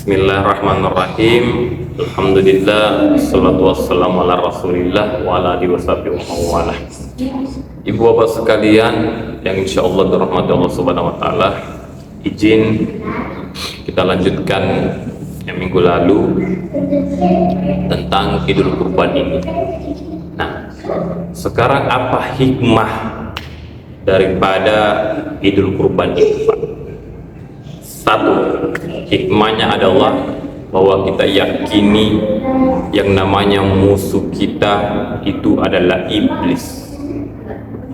Bismillahirrahmanirrahim. Alhamdulillah, salatu wassalamu ala rasulillah wa ala alihi washabihi wa mawalah. Ibu bapak sekalian yang insya Allah dirahmati Allah subhanahu wa ta'ala, izin kita lanjutkan yang minggu lalu tentang Idul Kurban ini. Nah, sekarang apa hikmah daripada Idul Kurban itu, Pak? Satu, hikmahnya adalah bahwa kita yakini yang namanya musuh kita itu adalah iblis.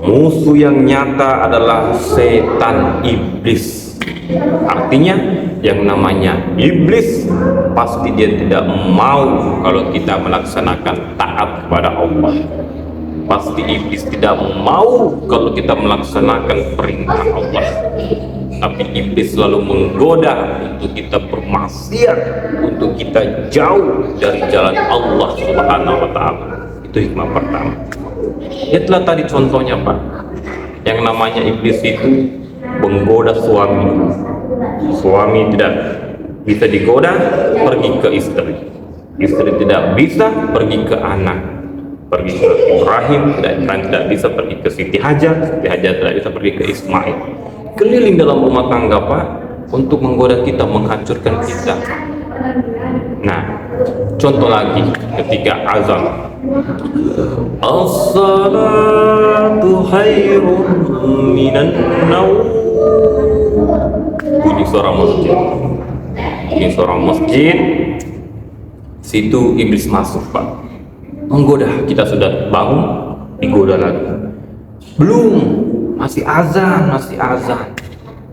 Musuh yang nyata adalah setan iblis. Artinya yang namanya iblis pasti dia tidak mau kalau kita melaksanakan taat kepada Allah. Pasti iblis tidak mau kalau kita melaksanakan perintah Allah. Tapi iblis selalu menggoda untuk kita bermaksiat, untuk kita jauh dari jalan Allah Subhanahu wa ta'ala. Itu hikmah pertama. Itulah tadi contohnya, Pak. Yang namanya iblis itu menggoda suami. Suami tidak bisa digoda, pergi ke istri. Istri tidak bisa, pergi ke anak. Pergi ke Ibrahim, tidak bisa pergi ke Siti Hajar. Siti Hajar tidak bisa pergi ke Ismail. Keliling dalam rumah tangga, Pak, untuk menggoda kita, menghancurkan kita. Nah, contoh lagi ketika azan, as-salatu khairun minan naum. Bunyi suara masjid. Bunyi suara masjid. Situ iblis masuk, Pak. Menggoda, kita sudah bangun, digoda lagi. Belum, masih azan.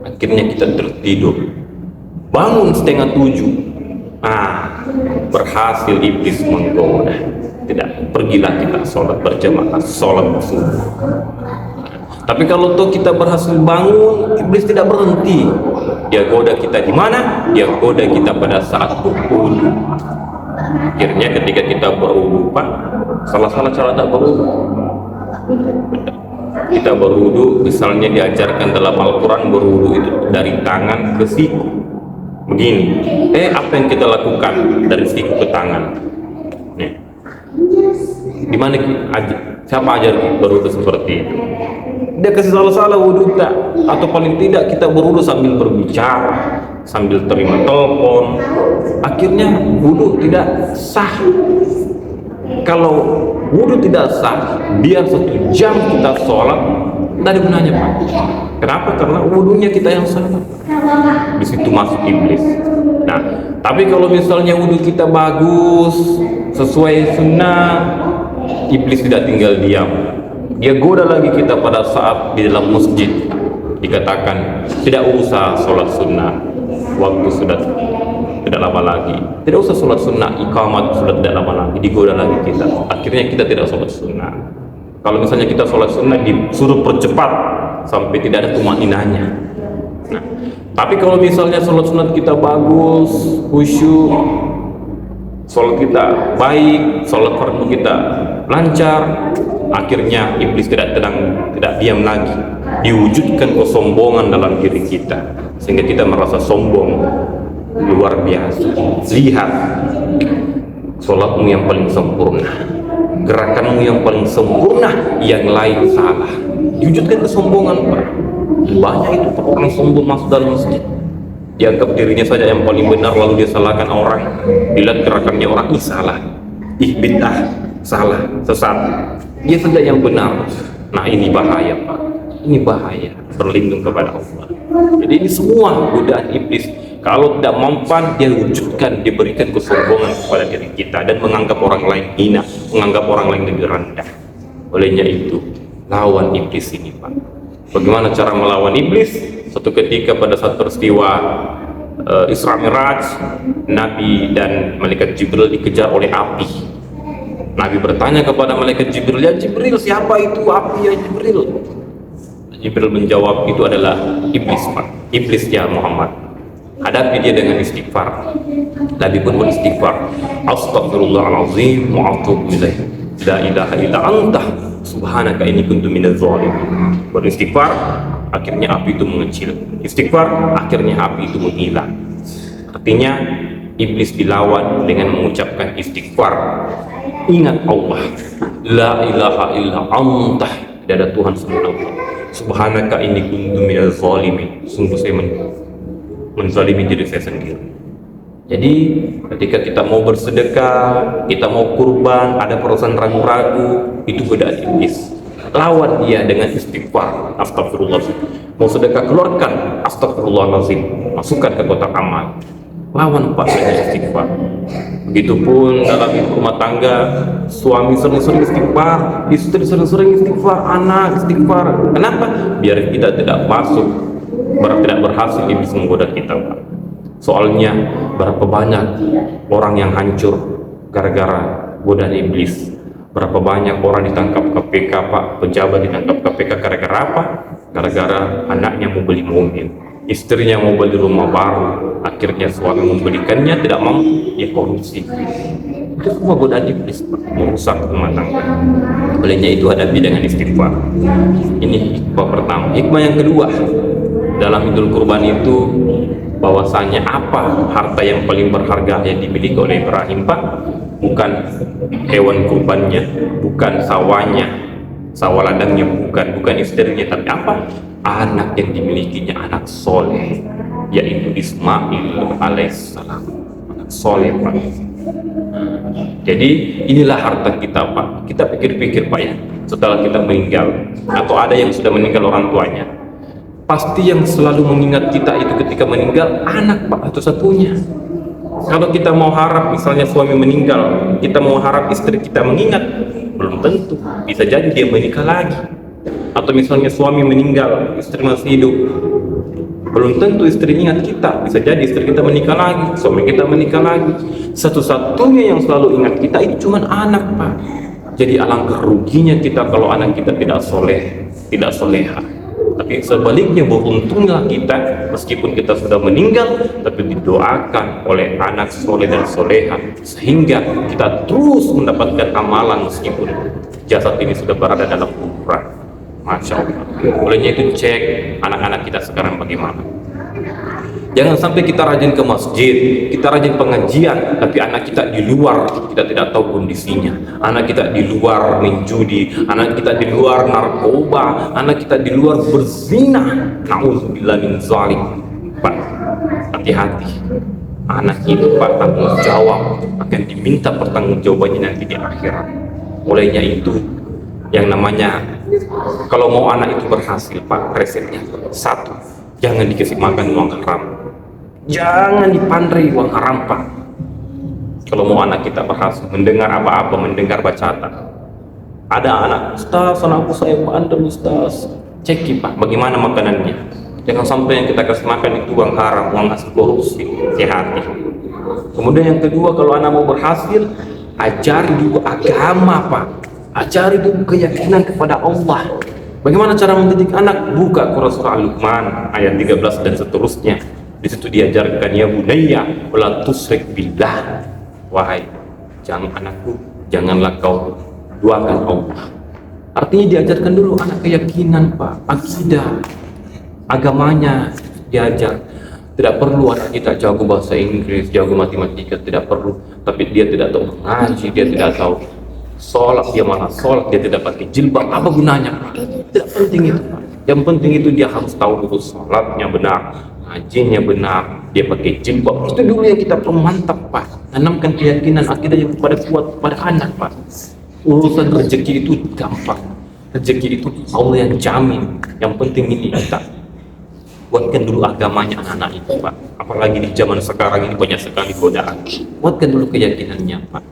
Akhirnya kita tertidur. Bangun 6:30. Berhasil iblis menggoda. Tidak, pergilah kita sholat berjamaah, sholat subuh. Tapi kalau toh kita berhasil bangun, iblis tidak berhenti. Dia goda kita di mana? Dia goda kita pada saat berwudu. Akhirnya ketika kita berwudu, Pak, salah-salah cara tak berwudu. Kita berwudu, misalnya diajarkan dalam Al-Quran berwudu itu dari tangan ke siku begini. Apa yang kita lakukan dari siku ke tangan? Nih. Di mana siapa ajar berwudu seperti itu? Dia kasih salah-salah wudu tak? Atau paling tidak kita berwudu sambil berbicara, sambil terima telepon. Akhirnya wudu tidak sah. Kalau wudu tidak sah, biar 1 jam kita sholat, tidak ada gunanya, Pak. Kenapa? Karena wudunya kita yang salah. Di situ masuk iblis. Nah, tapi kalau misalnya wudu kita bagus, sesuai sunnah, iblis tidak tinggal diam. Dia goda lagi kita pada saat di dalam masjid. Dikatakan tidak usah sholat sunnah, waktu sudah tidak lama lagi. Tidak usah sholat sunnah, iqamat sudah tidak lama lagi, digoda lagi kita. Akhirnya kita tidak sholat sunnah. Kalau misalnya kita sholat sunnah disuruh percepat sampai tidak ada tumaninahnya. Nah, tapi kalau misalnya sholat sunnah kita bagus, khusyuk, sholat kita baik, sholat fardu kita lancar, akhirnya iblis tidak tenang, tidak diam lagi. Diwujudkan kesombongan dalam diri kita sehingga kita merasa sombong. Luar biasa. Lihat sholatmu yang paling sempurna, gerakanmu yang paling sempurna, yang lain salah. Diwujudkan kesombongan, Pak. Banyak itu orang sombong masuk dalam masjid, dianggap dirinya saja yang paling benar, lalu dia salahkan orang. Dilihat gerakannya orang, salah, bid'ah, salah, sesat, dia saja yang benar. Nah, ini bahaya, Pak. Ini bahaya. Berlindung kepada Allah. Jadi ini semua godaan iblis. Kalau tidak mempan, dia wujudkan, diberikan kesombongan kepada diri kita dan menganggap orang lain hina, menganggap orang lain lebih rendah. Olehnya itu, lawan iblis ini, Pak. Bagaimana cara melawan iblis? Suatu ketika pada saat peristiwa Isra Miraj, Nabi dan Malaikat Jibril dikejar oleh api. Nabi bertanya kepada Malaikat Jibril, "Ya Jibril, siapa itu api ya Jibril?" Jibril menjawab, "Itu adalah iblis, Pak. Iblis ya Muhammad. Hadapi dia dengan istighfar." Nabi pun beristighfar, "Astaghfirullahaladzim wa atubu ilaih. La ilaha illa anta subhanaka inni kuntu minadz zalimin." Beristighfar, akhirnya api itu mengecil. Istighfar, akhirnya api itu menghilang. Artinya iblis dilawan dengan mengucapkan istighfar. Ingat Allah, la ilaha illa anta, tidak ada Tuhan selain Allah. Subhanaka inni kuntu minaz zalimin, sungguh saya menzalimi diri saya sendiri. Jadi ketika kita mau bersedekah, kita mau kurban, ada perasaan ragu-ragu, itu godaan iblis. Lawan dia dengan istighfar, astagfirullah. Mau sedekah, keluarkan, astagfirullahaladzim, masukkan ke kotak amal. Lawan Pak dengan istighfar. Begitupun dalam rumah tangga, suami sering-sering istighfar, istri sering-sering istighfar, anak istighfar. Kenapa? Biar kita tidak masuk, tidak berhasil iblis menggoda kita, Pak. Soalnya berapa banyak orang yang hancur gara-gara godaan iblis. Berapa banyak orang ditangkap KPK, Pak, pejabat ditangkap KPK gara-gara apa? Gara-gara anaknya mau beli mobil, istrinya mau beli rumah baru, akhirnya suami membelikannya, tidak mampu, dia korupsi. Itu semua godaan iblis, Pak, merusak rumah tangga. Olehnya itu hadapi dengan istighfar. Ini hikmah pertama. Hikmah yang kedua, dalam Idul Kurban itu bahwasanya apa harta yang paling berharga yang dimiliki oleh Ibrahim, Pak? Bukan hewan kurbannya, bukan sawahnya, sawah ladangnya, bukan istrinya, tapi apa? Anak yang dimilikinya, anak soleh, yaitu Ismail alaihissalam, anak soleh, Pak. Jadi inilah harta kita, Pak. Kita pikir-pikir, Pak, ya, setelah kita meninggal atau ada yang sudah meninggal orang tuanya, pasti yang selalu mengingat kita itu ketika meninggal anak, Pak, satu-satunya. Kalau kita mau harap misalnya suami meninggal, kita mau harap istri kita mengingat, belum tentu. Bisa jadi dia menikah lagi. Atau misalnya suami meninggal, istri masih hidup, belum tentu istri ingat kita. Bisa jadi istri kita menikah lagi, suami kita menikah lagi. Satu-satunya yang selalu ingat kita itu cuma anak, Pak. Jadi alangkah ruginya kita kalau anak kita tidak soleh, tidak soleha. Tapi sebaliknya beruntunglah kita, meskipun kita sudah meninggal, tapi didoakan oleh anak soleh dan soleha, sehingga kita terus mendapatkan amalan meskipun jasad ini sudah berada dalam kuburan. Masya Allah. Olehnya itu cek anak-anak kita sekarang bagaimana. Jangan sampai kita rajin ke masjid, kita rajin pengajian, tapi anak kita di luar, kita tidak tahu kondisinya. Anak kita di luar menjudi, anak kita di luar narkoba, anak kita di luar berzina. Na'udzubillah min zalim. Pak, hati-hati. Anak itu, Pak, tanggung jawab, akan diminta pertanggungjawabannya nanti di akhirat. Olehnya itu, yang namanya, kalau mau anak itu berhasil, Pak, resepnya satu, jangan dikasih makan uang haram. Jangan dipandai uang haram, Pak. Kalau mau anak kita berhasil mendengar apa-apa, mendengar bacaan. Ada anak, Ustaz, anakku saya bandel, Ustaz. Cek, Pak, bagaimana makanannya. Jangan sampai yang kita kasih makan itu uang haram, uang hasil korupsi. Hati-hati. Kemudian yang kedua, kalau anak mau berhasil, ajari dulu agama, Pak. Ajari dulu keyakinan kepada Allah. Bagaimana cara mendidik anak? Buka Quran surah Al-Luqman ayat 13 dan seterusnya. Di situ diajarkan, ya bunayya wala tusyrik billah. Wahai jangan anakku, janganlah kau duakan Allah. Artinya diajarkan dulu anak keyakinan, Pak, akidah, agamanya diajar. Tidak perlu anak kita jago bahasa Inggris, jago matematika, tidak perlu. Tapi dia tidak tahu mengaji, dia tidak tahu sholat, dia malah sholat, dia tidak pakai jilbab. Apa gunanya, Pak? Tidak penting itu, Pak. Yang penting itu dia harus tahu dulu sholatnya benar, ngajinya benar, dia pakai jilbab. Itu dulu yang kita perlu mantap, Pak. Tanamkan keyakinan akidah yang pada kuat pada anak, Pak. Urusan rezeki itu gampang. Rezeki itu Allah yang jamin. Yang penting ini kita buatkan dulu agamanya anak-anak itu, Pak. Apalagi di zaman sekarang ini banyak sekali godaan. Buatkan dulu keyakinannya, Pak.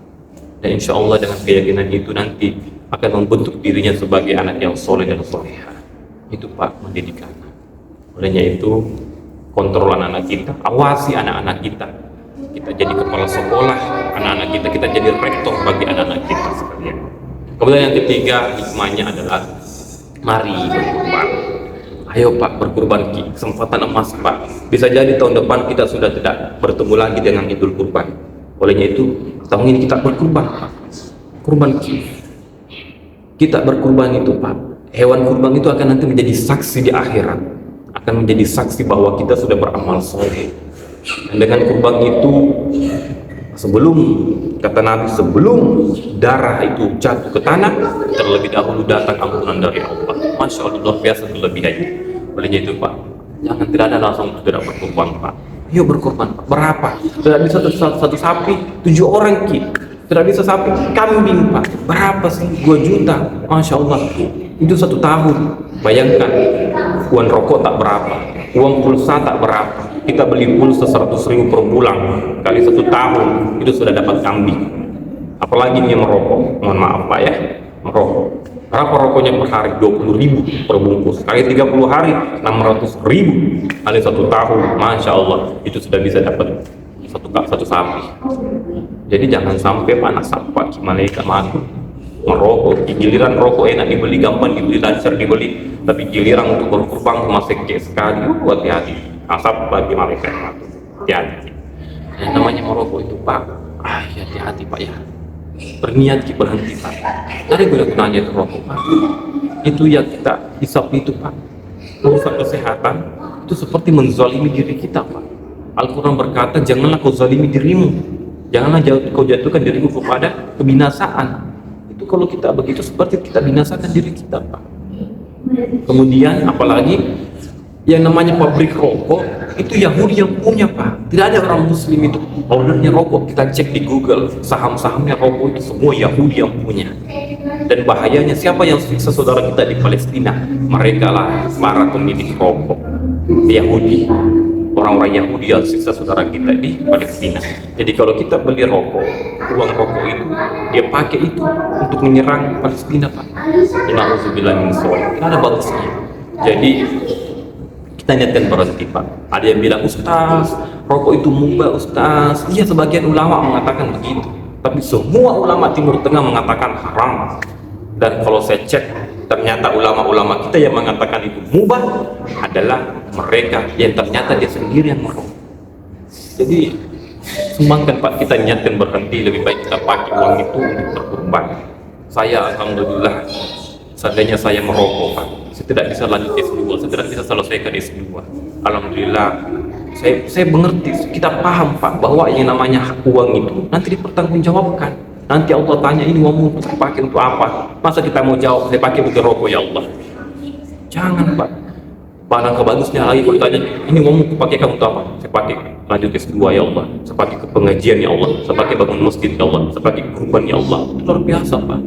Dan insya Allah dengan keyakinan itu nanti akan membentuk dirinya sebagai anak yang soleh dan soleha. Itu, Pak, mendidik anak. Olehnya itu kontrol anak-anak kita, awasi anak-anak kita. Kita jadi kepala sekolah anak-anak kita, kita jadi rektor bagi anak-anak kita sekalian. Kemudian yang ketiga hikmahnya adalah mari berkurban. Ayo, Pak, berkurban, kesempatan emas, Pak. Bisa jadi tahun depan kita sudah tidak bertemu lagi dengan Idul Kurban. Olehnya itu tahun ini kita berkurban, Pak. Kurban kita berkurban itu, Pak. Hewan kurban itu akan nanti menjadi saksi di akhirat, akan menjadi saksi bahwa kita sudah beramal soleh. Dan dengan kurban itu Sebelum, kata Nabi, sebelum darah itu jatuh ke tanah, terlebih dahulu datang ampunan dari Allah. Masya Allah, luar biasa kelebihannya. Olehnya itu Pak, jangan tidak ada langsung tidak berkorban Pak. Yuk berkorban Pak. Berapa? Tidak bisa satu sapi 7 orang Ki. Tidak bisa sapi kambing Pak. Berapa sih? 2 juta. Masya Allah. Itu 1 tahun. Bayangkan, uang rokok tak berapa, uang pulsa tak berapa. Kita beli pulsa 100.000 per bulan kali 1 tahun, itu sudah dapat kambing. Apalagi ini merokok, mohon maaf Pak ya, merokok. Berapa rokoknya per hari? 20.000 per bungkus. Kali 30 hari 600.000 kali 1 tahun. Masya Allah, itu sudah bisa dapat satu sapi. Jadi jangan sampai panas sampah malaikat mati merokok. Giliran rokok enak dibeli, gampang dibeli, lancar dibeli, tapi giliran untuk berkurban cuma sekali sekali. Hati-hati, asap bagi malaikat mati. Hati-hati. Yang namanya merokok itu Pak, hati-hati Pak ya. Berniat berhenti Pak. Dari guna gunanya itu rokok Pak. Itu yang kita hisap itu Pak. Urusan kesehatan itu seperti menzalimi diri kita Pak. Al-Quran berkata, janganlah kau zalimi dirimu, janganlah kau jatuhkan dirimu kepada kebinasaan. Itu kalau kita begitu seperti kita binasakan diri kita Pak. Kemudian apalagi yang namanya pabrik rokok itu Yahudi yang punya Pak. Tidak ada orang Muslim itu ownernya rokok. Kita cek di Google, saham-sahamnya rokok itu semua Yahudi yang punya. Dan bahayanya, siapa yang siksa saudara kita di Palestina? Mereka lah para pemilik rokok, Yahudi. Orang-orang Yahudi yang siksa saudara kita di Palestina. Jadi kalau kita beli rokok, uang rokok itu dia pakai itu untuk menyerang Palestina Pak. Innauzubillah min dzalik. Tidak ada bagusnya. Jadi kita niatkan berhenti Pak. Ada yang bilang, Ustaz, rokok itu mubah Ustaz. Iya, sebagian ulama mengatakan begitu, tapi semua ulama Timur Tengah mengatakan haram. Dan kalau saya cek, ternyata ulama-ulama kita yang mengatakan itu mubah adalah mereka yang ternyata dia sendiri yang merokok. Jadi sumbangkan Pak, kita niatkan berhenti, lebih baik kita pakai uang itu untuk berkorban. Saya alhamdulillah, seandainya saya merokok Pak, saya tidak bisa lanjut S2, saya tidak bisa selesaikan S2. Alhamdulillah, saya mengerti, kita paham Pak, bahwa yang namanya uang itu nanti dipertanggungjawabkan. Nanti Allah tanya, ini uangmu pakai untuk apa? Masa kita mau jawab, saya pakai untuk rokok ya Allah? Jangan Pak. Alangkah bagusnya lagi kalau ditanya, ini uangmu pakai kamu untuk apa? Saya pakai lanjut S2 ya Allah, saya pakai ke pengajian ya Allah, saya pakai bangun masjid ya Allah, saya pakai kurban ya Allah. Itu luar biasa Pak.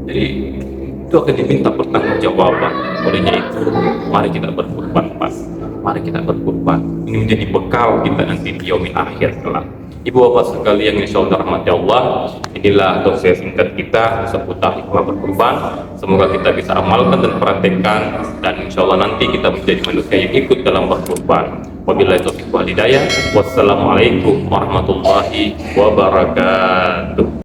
Jadi itu akan diminta pertanggungjawaban. Olehnya itu, mari kita berkorban Pak. Mari kita berkorban. Ini menjadi bekal kita nanti di yaumil akhir kelak. Ibu bapak sekalian yang insya Allah rahmati Allah, inilah dosia singkat kita seputar hikmah berkorban. Semoga kita bisa amalkan dan praktekkan, dan insya Allah nanti kita menjadi manusia yang ikut dalam berkorban. Wabillahi taufiq wal hidayah. Wassalamualaikum warahmatullahi wabarakatuh.